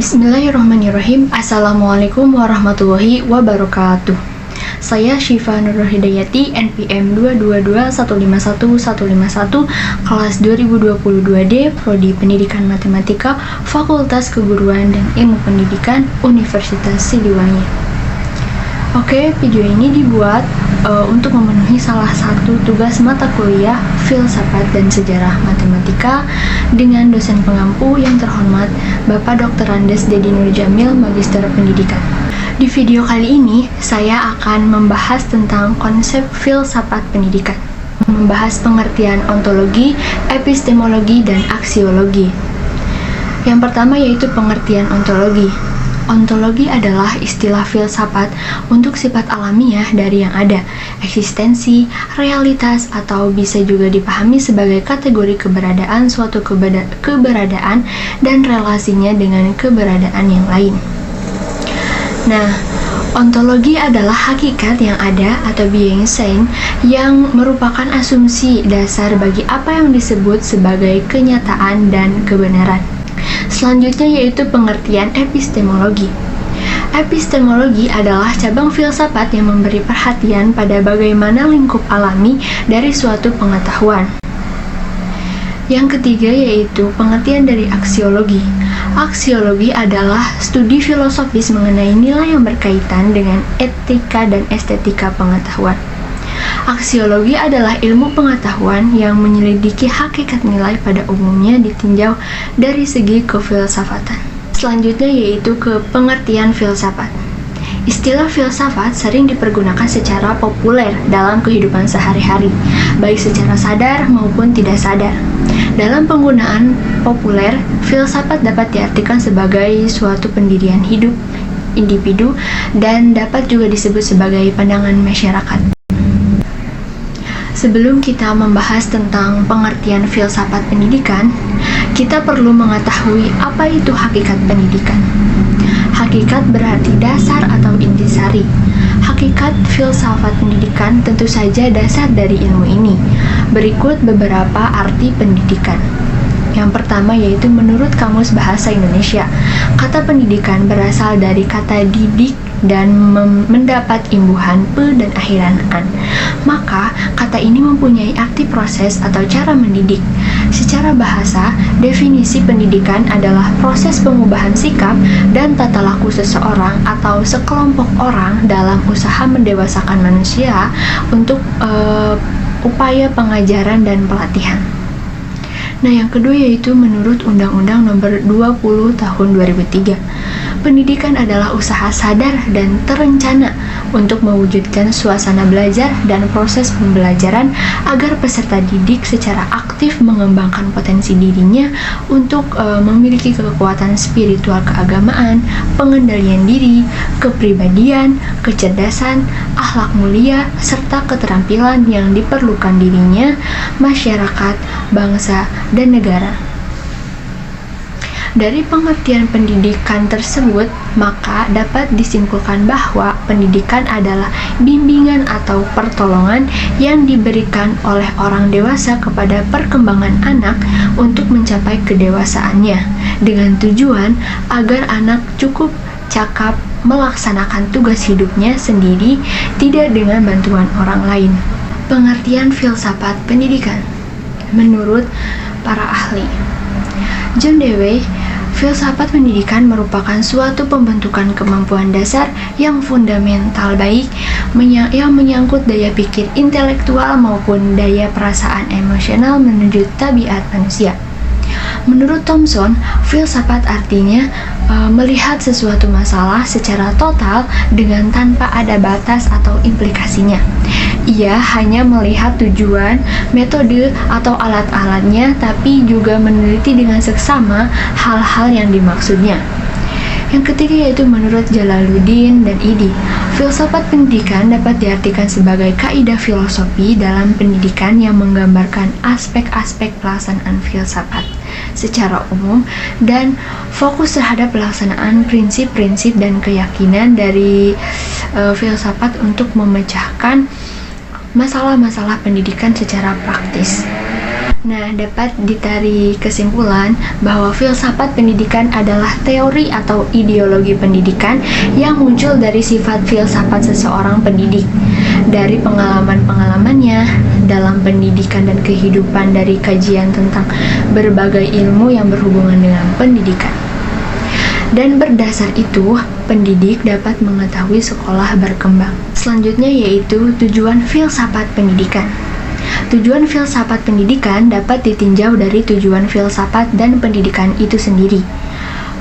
Bismillahirrahmanirrahim. Assalamualaikum warahmatullahi wabarakatuh. Saya Syifa Nurul Hidayati, NPM 222151151, kelas 2022D, Prodi Pendidikan Matematika, Fakultas Keguruan dan Ilmu Pendidikan, Universitas Siliwangi. Oke, video ini dibuat untuk memenuhi salah satu tugas mata kuliah Filsafat dan Sejarah Matematika dengan dosen pengampu yang terhormat Bapak Dr. Andes Dedi Nurjamil, Magister Pendidikan. Di video kali ini, saya akan membahas tentang konsep filsafat pendidikan, membahas pengertian ontologi, epistemologi, dan aksiologi. Yang pertama yaitu pengertian ontologi. Ontologi adalah istilah filsafat untuk sifat alamiah dari yang ada, eksistensi, realitas, atau bisa juga dipahami sebagai kategori keberadaan suatu keberadaan dan relasinya dengan keberadaan yang lain. Nah, ontologi adalah hakikat yang ada atau being seen yang merupakan asumsi dasar bagi apa yang disebut sebagai kenyataan dan kebenaran. Selanjutnya yaitu pengertian epistemologi. Epistemologi adalah cabang filsafat yang memberi perhatian pada bagaimana lingkup alami dari suatu pengetahuan. Yang ketiga yaitu pengertian dari aksiologi. Aksiologi adalah studi filosofis mengenai nilai yang berkaitan dengan etika dan estetika pengetahuan. Aksiologi adalah ilmu pengetahuan yang menyelidiki hakikat nilai pada umumnya ditinjau dari segi kefilsafatan. Selanjutnya yaitu ke pengertian filsafat. Istilah filsafat sering dipergunakan secara populer dalam kehidupan sehari-hari, baik secara sadar maupun tidak sadar. Dalam penggunaan populer, filsafat dapat diartikan sebagai suatu pendirian hidup individu dan dapat juga disebut sebagai pandangan masyarakat. Sebelum kita membahas tentang pengertian filsafat pendidikan, kita perlu mengetahui apa itu hakikat pendidikan. Hakikat berarti dasar atau intisari. Hakikat filsafat pendidikan tentu saja dasar dari ilmu ini. Berikut beberapa arti pendidikan. Yang pertama yaitu menurut Kamus Bahasa Indonesia, kata pendidikan berasal dari kata didik dan mendapat imbuhan pe dan akhiran an. Maka, kata ini mempunyai arti proses atau cara mendidik. Secara bahasa, definisi pendidikan adalah proses pengubahan sikap dan tata laku seseorang atau sekelompok orang dalam usaha mendewasakan manusia untuk upaya pengajaran dan pelatihan. Nah, yang kedua yaitu menurut Undang-Undang Nomor 20 Tahun 2003. Pendidikan adalah usaha sadar dan terencana untuk mewujudkan suasana belajar dan proses pembelajaran agar peserta didik secara aktif mengembangkan potensi dirinya untuk memiliki kekuatan spiritual keagamaan, pengendalian diri, kepribadian, kecerdasan, akhlak mulia, serta keterampilan yang diperlukan dirinya, masyarakat, bangsa, dan negara. Dari pengertian pendidikan tersebut, maka dapat disimpulkan bahwa pendidikan adalah bimbingan atau pertolongan yang diberikan oleh orang dewasa kepada perkembangan anak untuk mencapai kedewasaannya, dengan tujuan agar anak cukup cakap melaksanakan tugas hidupnya sendiri, tidak dengan bantuan orang lain. Pengertian filsafat pendidikan menurut para ahli. John Dewey, filsafat pendidikan merupakan suatu pembentukan kemampuan dasar yang fundamental baik yang menyangkut daya pikir intelektual maupun daya perasaan emosional menuju tabiat manusia. Menurut Thomson, filsafat artinya melihat sesuatu masalah secara total dengan tanpa ada batas atau implikasinya. Ia hanya melihat tujuan, metode, atau alat-alatnya, tapi juga meneliti dengan seksama hal-hal yang dimaksudnya. Yang ketiga yaitu menurut Jalaluddin dan Idi, filsafat pendidikan dapat diartikan sebagai kaidah filosofi dalam pendidikan yang menggambarkan aspek-aspek pelaksanaan filsafat secara umum dan fokus terhadap pelaksanaan prinsip-prinsip dan keyakinan dari filsafat untuk memecahkan masalah-masalah pendidikan secara praktis. Nah, dapat ditarik kesimpulan bahwa filsafat pendidikan adalah teori atau ideologi pendidikan yang muncul dari sifat filsafat seseorang pendidik, dari pengalaman-pengalamannya dalam pendidikan dan kehidupan, dari kajian tentang berbagai ilmu yang berhubungan dengan pendidikan. Dan berdasar itu, pendidik dapat mengetahui sekolah berkembang. Selanjutnya yaitu tujuan filsafat pendidikan. Tujuan filsafat pendidikan dapat ditinjau dari tujuan filsafat dan pendidikan itu sendiri.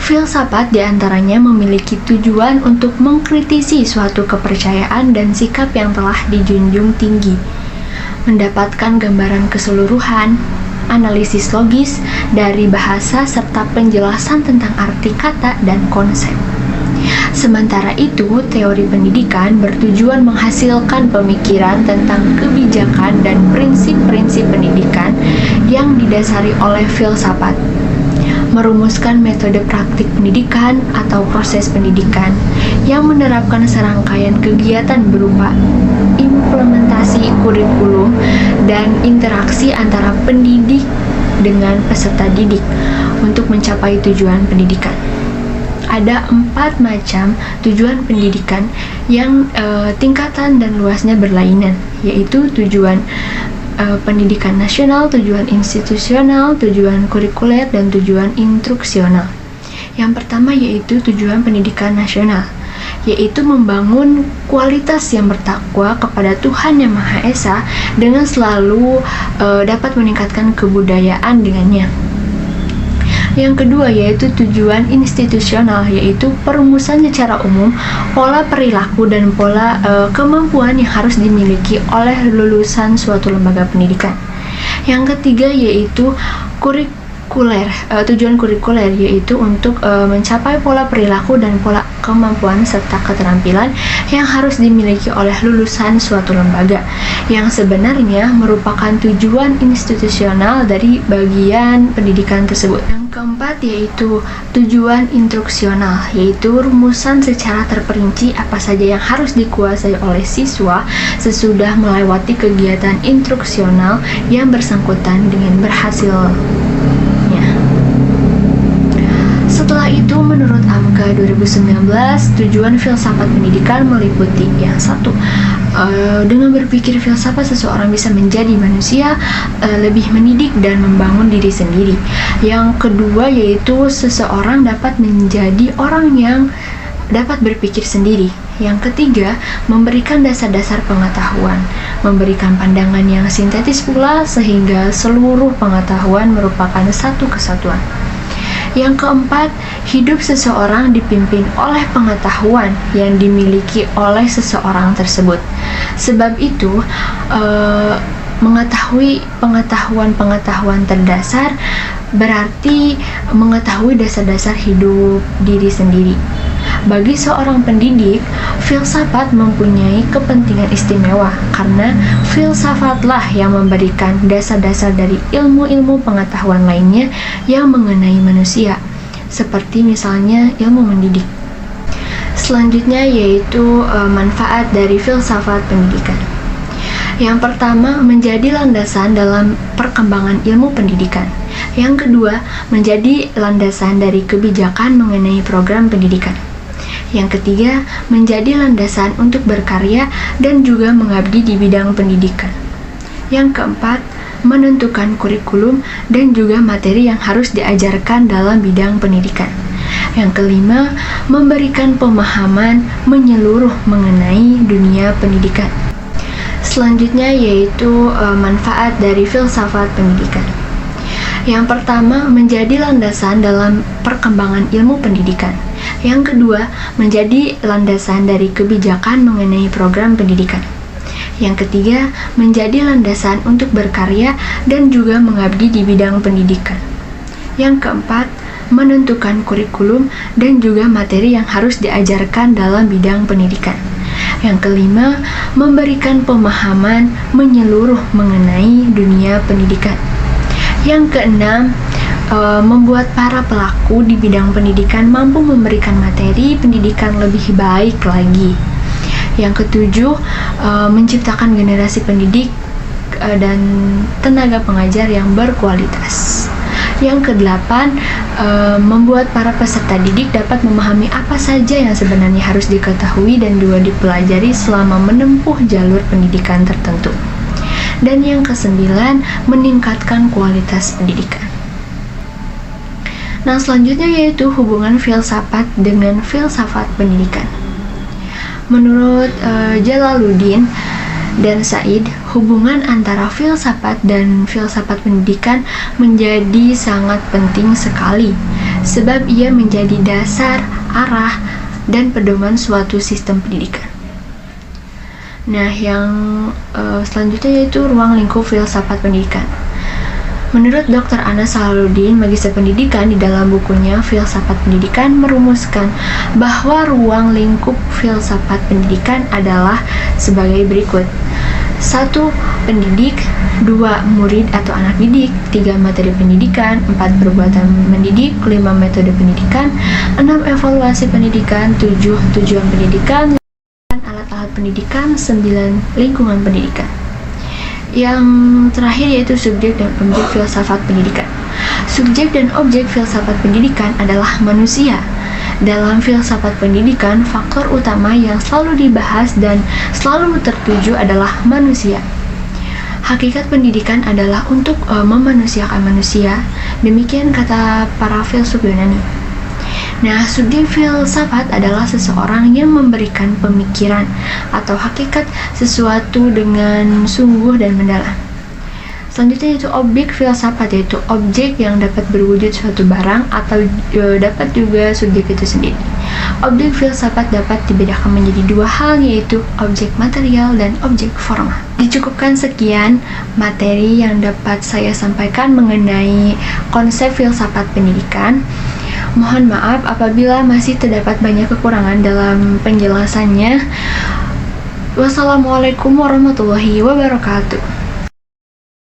Filsafat diantaranya memiliki tujuan untuk mengkritisi suatu kepercayaan dan sikap yang telah dijunjung tinggi, mendapatkan gambaran keseluruhan, analisis logis dari bahasa serta penjelasan tentang arti kata dan konsep. Sementara itu, teori pendidikan bertujuan menghasilkan pemikiran tentang kebijakan dan prinsip-prinsip pendidikan yang didasari oleh filsafat, merumuskan metode praktik pendidikan atau proses pendidikan yang menerapkan serangkaian kegiatan berupa implementasi kurikulum dan interaksi antara pendidik dengan peserta didik untuk mencapai tujuan pendidikan. Ada 4 macam tujuan pendidikan yang tingkatan dan luasnya berlainan, yaitu tujuan pendidikan nasional, tujuan institusional, tujuan kurikuler, dan tujuan instruksional. Yang pertama yaitu tujuan pendidikan nasional, yaitu membangun kualitas yang bertakwa kepada Tuhan Yang Maha Esa dengan selalu dapat meningkatkan kebudayaan dengannya. Yang kedua yaitu tujuan institusional, yaitu perumusan secara umum pola perilaku dan pola kemampuan yang harus dimiliki oleh lulusan suatu lembaga pendidikan. Yang ketiga yaitu tujuan kurikuler, yaitu untuk mencapai pola perilaku dan pola kemampuan serta keterampilan yang harus dimiliki oleh lulusan suatu lembaga, yang sebenarnya merupakan tujuan institusional dari bagian pendidikan tersebut. Yang keempat yaitu tujuan instruksional, yaitu rumusan secara terperinci apa saja yang harus dikuasai oleh siswa sesudah melewati kegiatan instruksional yang bersangkutan dengan berhasil. Setelah itu, menurut AMKA 2019, tujuan filsafat pendidikan meliputi yang satu, dengan berpikir filsafat seseorang bisa menjadi manusia lebih mendidik dan membangun diri sendiri. Yang kedua yaitu seseorang dapat menjadi orang yang dapat berpikir sendiri. Yang ketiga, memberikan dasar-dasar pengetahuan, memberikan pandangan yang sintetis pula sehingga seluruh pengetahuan merupakan satu kesatuan. Yang keempat, hidup seseorang dipimpin oleh pengetahuan yang dimiliki oleh seseorang tersebut. Sebab itu, mengetahui pengetahuan terdasar berarti mengetahui dasar-dasar hidup diri sendiri. Bagi seorang pendidik, filsafat mempunyai kepentingan istimewa karena filsafatlah yang memberikan dasar-dasar dari ilmu-ilmu pengetahuan lainnya yang mengenai manusia, seperti misalnya ilmu mendidik. Selanjutnya yaitu manfaat dari filsafat pendidikan. Yang pertama, menjadi landasan dalam perkembangan ilmu pendidikan. Yang kedua, menjadi landasan dari kebijakan mengenai program pendidikan. Yang ketiga, menjadi landasan untuk berkarya dan juga mengabdi di bidang pendidikan. Yang keempat, menentukan kurikulum dan juga materi yang harus diajarkan dalam bidang pendidikan. Yang kelima, memberikan pemahaman menyeluruh mengenai dunia pendidikan. Selanjutnya yaitu manfaat dari filsafat pendidikan. Yang pertama, menjadi landasan dalam perkembangan ilmu pendidikan. Yang kedua, menjadi landasan dari kebijakan mengenai program pendidikan. Yang ketiga, menjadi landasan untuk berkarya dan juga mengabdi di bidang pendidikan. Yang keempat, menentukan kurikulum dan juga materi yang harus diajarkan dalam bidang pendidikan. Yang kelima, memberikan pemahaman menyeluruh mengenai dunia pendidikan. Yang keenam, membuat para pelaku di bidang pendidikan mampu memberikan materi pendidikan lebih baik lagi. Yang ketujuh, menciptakan generasi pendidik dan tenaga pengajar yang berkualitas. Yang kedelapan, membuat para peserta didik dapat memahami apa saja yang sebenarnya harus diketahui dan juga dipelajari selama menempuh jalur pendidikan tertentu. Dan yang kesembilan, meningkatkan kualitas pendidikan. Nah, selanjutnya yaitu hubungan filsafat dengan filsafat pendidikan. Menurut Jalaluddin dan Said, hubungan antara filsafat dan filsafat pendidikan menjadi sangat penting sekali, sebab ia menjadi dasar, arah, dan pedoman suatu sistem pendidikan. Nah, yang selanjutnya yaitu ruang lingkup filsafat pendidikan. Menurut Dr. Anas Salahuddin, Magister Pendidikan, di dalam bukunya Filsafat Pendidikan merumuskan bahwa ruang lingkup filsafat pendidikan adalah sebagai berikut. 1. Pendidik. 2. Murid atau anak didik. 3. Materi pendidikan. 4. Perbuatan mendidik. 5. Metode pendidikan. 6. Evaluasi pendidikan. 7. Tujuan pendidikan. 8. Alat-alat pendidikan. 9. Lingkungan pendidikan. Yang terakhir yaitu subjek dan objek filsafat pendidikan. Subjek dan objek filsafat pendidikan adalah manusia. Dalam filsafat pendidikan, faktor utama yang selalu dibahas dan selalu tertuju adalah manusia. Hakikat pendidikan adalah untuk memanusiakan manusia. Demikian kata para filsuf Yunani. Nah, subjek filsafat adalah seseorang yang memberikan pemikiran atau hakikat sesuatu dengan sungguh dan mendalam. Selanjutnya yaitu objek filsafat, yaitu objek yang dapat berwujud suatu barang atau dapat juga subjek itu sendiri. Objek filsafat dapat dibedakan menjadi dua hal, yaitu objek material dan objek formal. Dicukupkan sekian materi yang dapat saya sampaikan mengenai konsep filsafat pendidikan. Mohon maaf apabila masih terdapat banyak kekurangan dalam penjelasannya. Wassalamualaikum warahmatullahi wabarakatuh.